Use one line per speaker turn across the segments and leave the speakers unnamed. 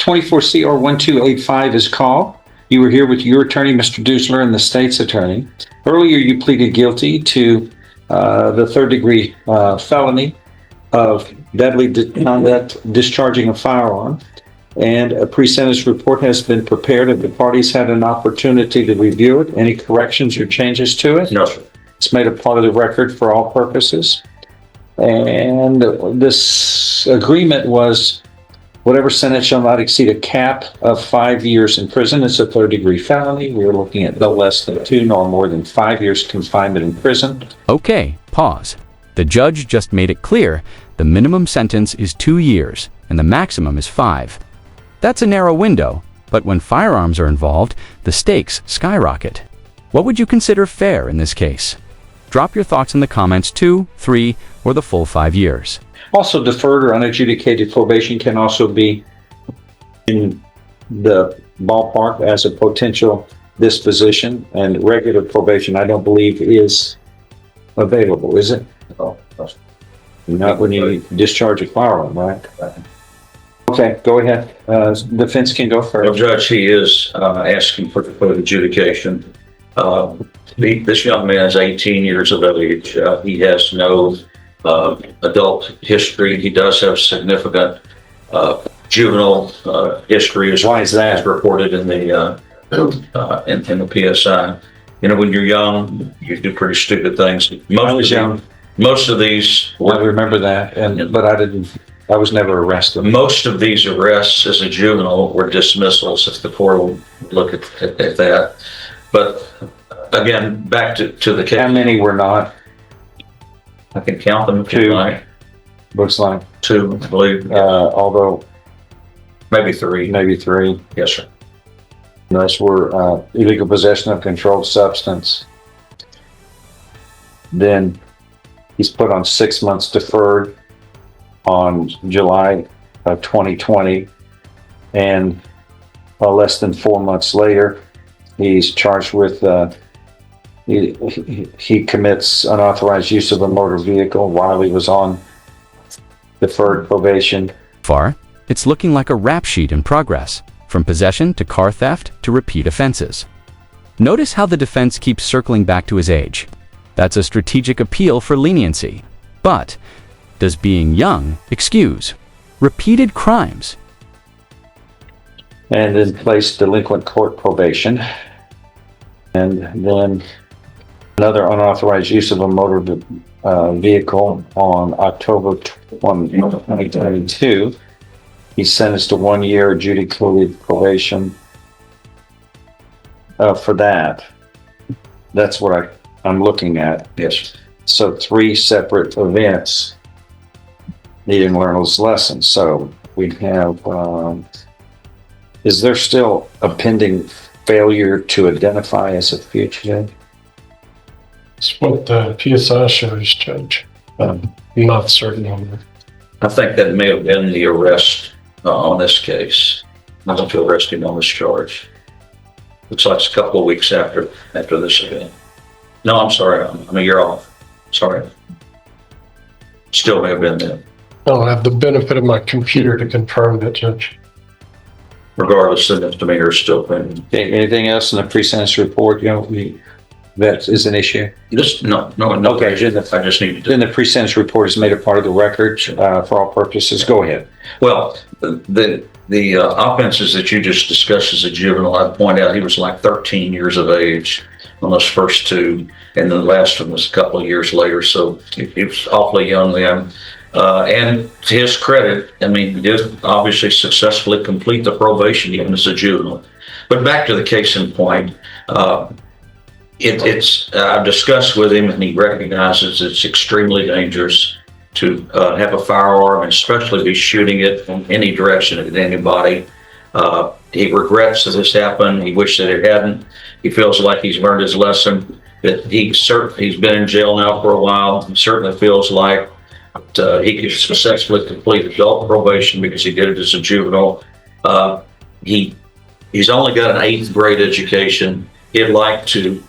24 CR 1285 is called. You were here with your attorney, Mr. Dusler, and the state's attorney. Earlier, you pleaded guilty to the third-degree felony of deadly conduct, discharging a firearm. And a pre-sentence report has been prepared, and the parties had an opportunity to review it. Any corrections or changes to it?
No, sir.
It's made a part of the record for all purposes. And this agreement was whatever sentence shall not exceed a cap of 5 years in prison. It's a third-degree felony. We're looking at no less than 2 nor more than 5 years confinement in prison.
Okay, pause. The judge just made it clear the minimum sentence is 2 years and the maximum is 5. That's a narrow window, but when firearms are involved, the stakes skyrocket. What would you consider fair in this case? Drop your thoughts in the comments. 2, 3, or the full 5 years.
Also, deferred or unadjudicated probation can also be in the ballpark as a potential disposition, and regular probation, I don't believe, is available, is it?
No.
Not when you discharge a firearm, right? Okay, go ahead. Defense can go
Well,
first.
Judge, he is asking for adjudication. This young man is 18 years of age. He has no adult history. He does have significant juvenile history, as
Why is that?
as reported in the PSI. You know, when you're young, you do pretty stupid things.
I was young.
Most of these,
I remember that, but I was never arrested.
most of these arrests as a juvenile were dismissals, if the court will look at that. But again, back to the case.
How many were not?
I can count them if
2.
you like.
Looks like,
2, I believe.
although
Maybe 3.
maybe 3.
Yes, sir.
Those were illegal possession of controlled substance. Then he's put on 6 months deferred on July of 2020, and less than 4 months later, he's charged with he commits unauthorized use of a motor vehicle while he was on deferred probation.
Far, it's looking like a rap sheet in progress, from possession to car theft to repeat offenses. Notice how the defense keeps circling back to his age. That's a strategic appeal for leniency. But does being young excuse repeated crimes?
And then placed delinquent court probation. And then another unauthorized use of a motor vehicle on October 2022. He's sentenced to 1 year adjudicated probation for that. That's what I'm looking at.
Yes.
So 3 separate events. He didn't learn his lesson. So we have, is there still a pending failure to identify as a fugitive?
It's what the PSI shows, Judge. I'm not certain on that.
I think that may have been the arrest on this case. Not to arrest him on this charge. Looks like it's a couple of weeks after this event. No, I'm sorry. I'm a year off. Sorry. Still may have been then.
I don't have the benefit of my computer to confirm that, Judge.
Regardless, the misdemeanor is still pending.
Okay, anything else in the pre-sentence report? That is an issue.
No.
Okay,
I just need to.
Then the pre-sentence report is made a part of the record for all purposes. Go ahead.
Well, the offenses that you just discussed as a juvenile, I'd point out he was like 13 years of age on those first 2, and the last one was a couple of years later. So he was awfully young then. And to his credit, I mean, he did obviously successfully complete the probation even as a juvenile. But back to the case in point, I've discussed with him, and he recognizes it's extremely dangerous to have a firearm, and especially be shooting it in any direction at anybody. He regrets that this happened. He wished that it hadn't. He feels like he's learned his lesson. That he's been in jail now for a while. He certainly feels like he could successfully complete adult probation because he did it as a juvenile. He's only got an 8th grade education. He'd like to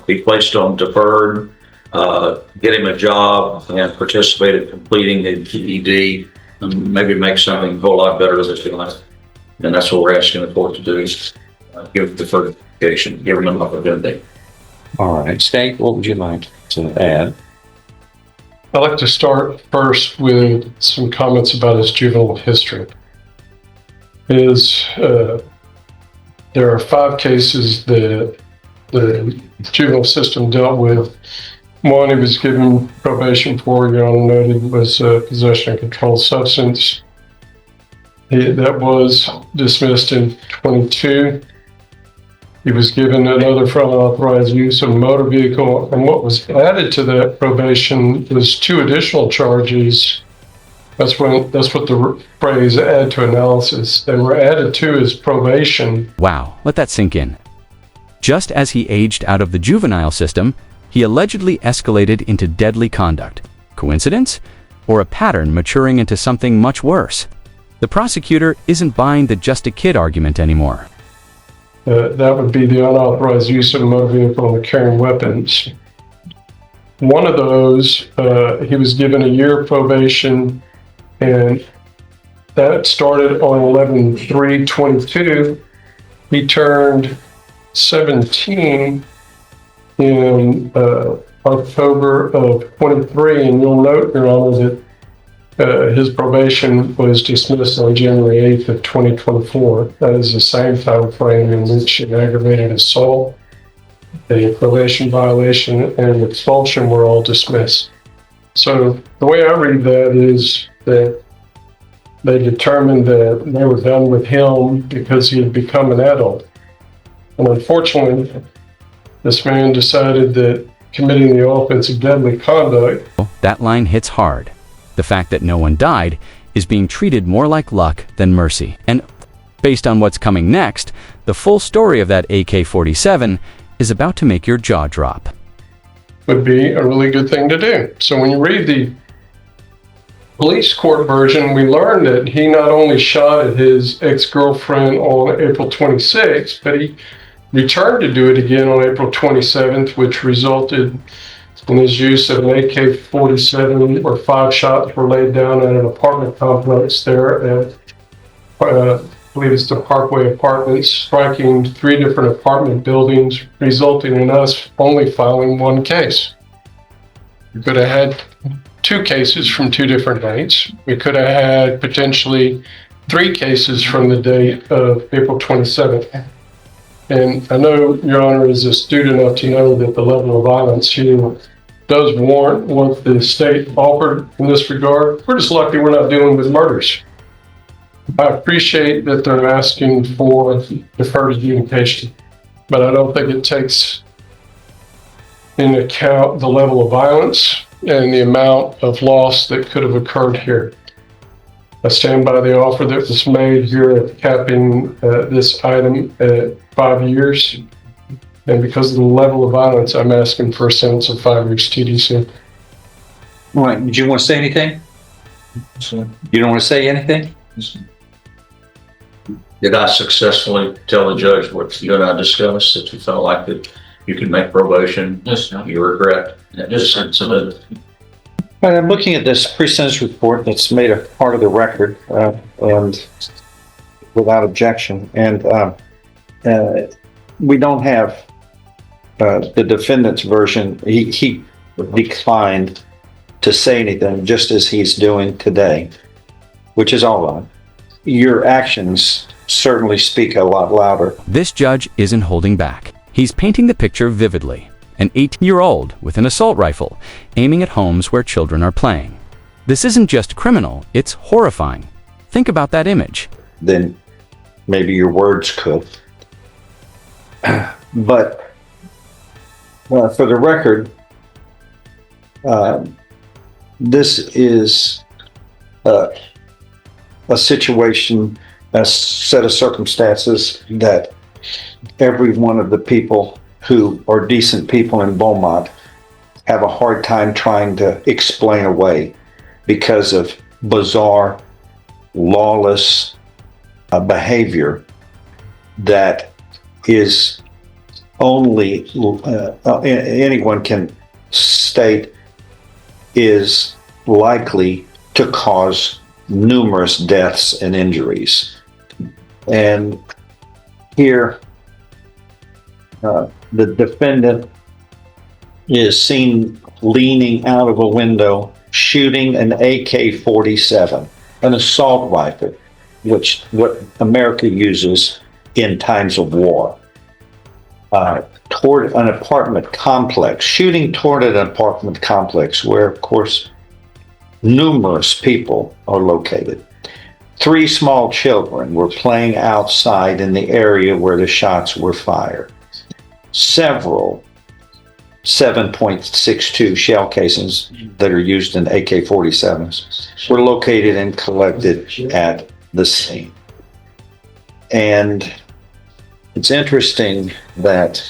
be placed on deferred, get him a job, and participate in completing the GED, and maybe make something a whole lot better of his life. And that's what we're asking the court to do, is give the certification, give them an opportunity.
All right, State, what would you like to add?
I'd like to start first with some comments about his juvenile history. There are 5 cases that the juvenile system dealt with. One he was given probation for, Your Honor noted, was possession of controlled substance. That was dismissed in 22. He was given another for unauthorized use of a motor vehicle, and what was added to that probation was 2 additional charges. That's what the phrase "add to analysis." They were added to his probation.
Wow, let that sink in. Just as he aged out of the juvenile system, he allegedly escalated into deadly conduct. Coincidence? Or a pattern maturing into something much worse? The prosecutor isn't buying the just a kid argument anymore.
That would be the unauthorized use of a motor vehicle and carrying weapons. One of those, he was given a year of probation, and that started on 11/3/22. He turned 17 in October of 23, and you'll note, Your Honor, that his probation was dismissed on January 8th of 2024. That is the same time frame in which an aggravated assault, a probation violation, and expulsion were all dismissed. So the way I read that is that they determined that they were done with him because he had become an adult. And unfortunately, this man decided that committing the offense of deadly conduct.
That line hits hard. The fact that no one died is being treated more like luck than mercy. And based on what's coming next, the full story of that AK-47 is about to make your jaw drop.
Would be a really good thing to do. So when you read the police court version, we learn that he not only shot at his ex-girlfriend on April 26th, but he returned to do it again on April 27th, which resulted in his use of an AK-47, where 5 shots were laid down at an apartment complex there at, I believe it's the Parkway Apartments, striking 3 different apartment buildings, resulting in us only filing 1 case. We could have had 2 cases from 2 different dates. We could have had potentially 3 cases from the date of April 27th. And I know Your Honor is astute enough to know that the level of violence here does warrant what the state offered in this regard. We're just lucky we're not dealing with murders. I appreciate that they're asking for deferred adjudication, but I don't think it takes into account the level of violence and the amount of loss that could have occurred here. I stand by the offer that was made here at capping this item at 5 years. And because of the level of violence, I'm asking for a sentence of 5 years TDC.
All right, did you want to say anything? You don't want to say anything?
Did I successfully tell the judge what you and I discussed, that you felt like that you could make probation?
Yes, sir.
You regret this incident?
All right, I'm looking at this pre-sentence report that's made a part of the record and without objection. And we don't have the defendant's version. He declined to say anything, just as he's doing today, which is all right. Your actions certainly speak a lot louder.
This judge isn't holding back. He's painting the picture vividly. An 18-year-old with an assault rifle aiming at homes where children are playing. This isn't just criminal, it's horrifying. Think about that image.
Then maybe your words could. But for the record, this is a situation, a set of circumstances that every one of the people who are decent people in Beaumont have a hard time trying to explain away because of bizarre, lawless behavior that is only anyone can state is likely to cause numerous deaths and injuries. And here, the defendant is seen leaning out of a window, shooting an AK-47, an assault rifle, which what America uses in times of war, toward an apartment complex, shooting toward an apartment complex where, of course, numerous people are located. 3 small children were playing outside in the area where the shots were fired. Several 7.62 shell casings that are used in AK-47s were located and collected at the scene. And it's interesting that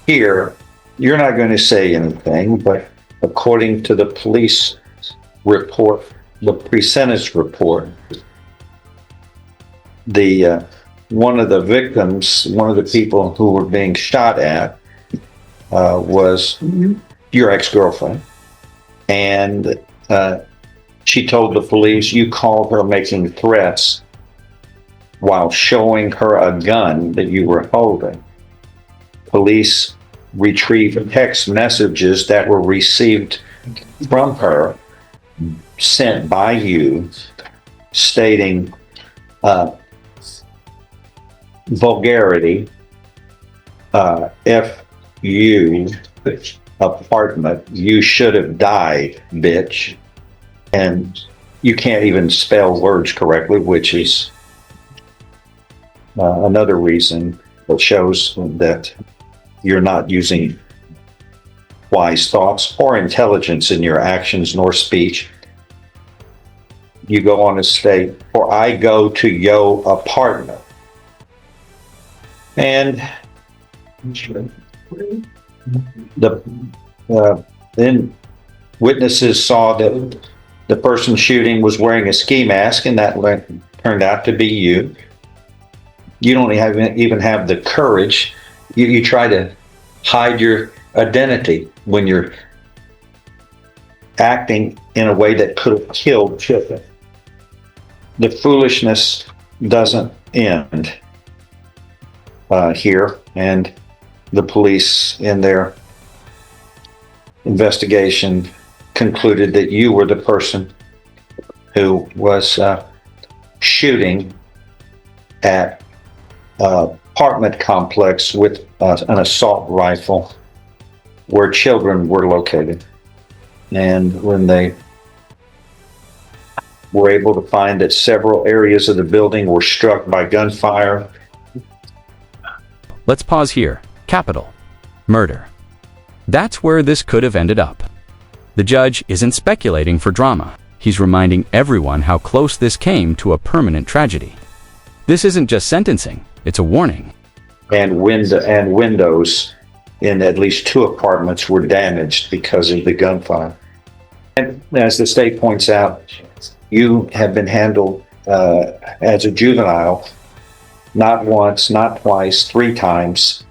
here, you're not going to say anything, but according to the police report, the pre-sentence report, the one of the victims, one of the people who were being shot at, was your ex-girlfriend, and she told the police you called her making threats while showing her a gun that you were holding. Police retrieved text messages that were received from her, sent by you, stating vulgarity, F you, apartment, you should have died, bitch. And you can't even spell words correctly, which is another reason that shows that you're not using wise thoughts or intelligence in your actions nor speech. You go on to state, or I go to yo apartment. And then witnesses saw that the person shooting was wearing a ski mask, and that turned out to be you. You don't even have the courage. You try to hide your identity when you're acting in a way that could have killed children. The foolishness doesn't end here, and the police in their investigation concluded that you were the person who was shooting at an apartment complex with an assault rifle where children were located. And when they were able to find that several areas of the building were struck by gunfire.
Let's pause here. Capital. Murder. That's where this could have ended up. The judge isn't speculating for drama. He's reminding everyone how close this came to a permanent tragedy. This isn't just sentencing, it's a warning.
And windows in at least 2 apartments were damaged because of the gunfire. And as the state points out, you have been handled as a juvenile, not once, not twice, 3 times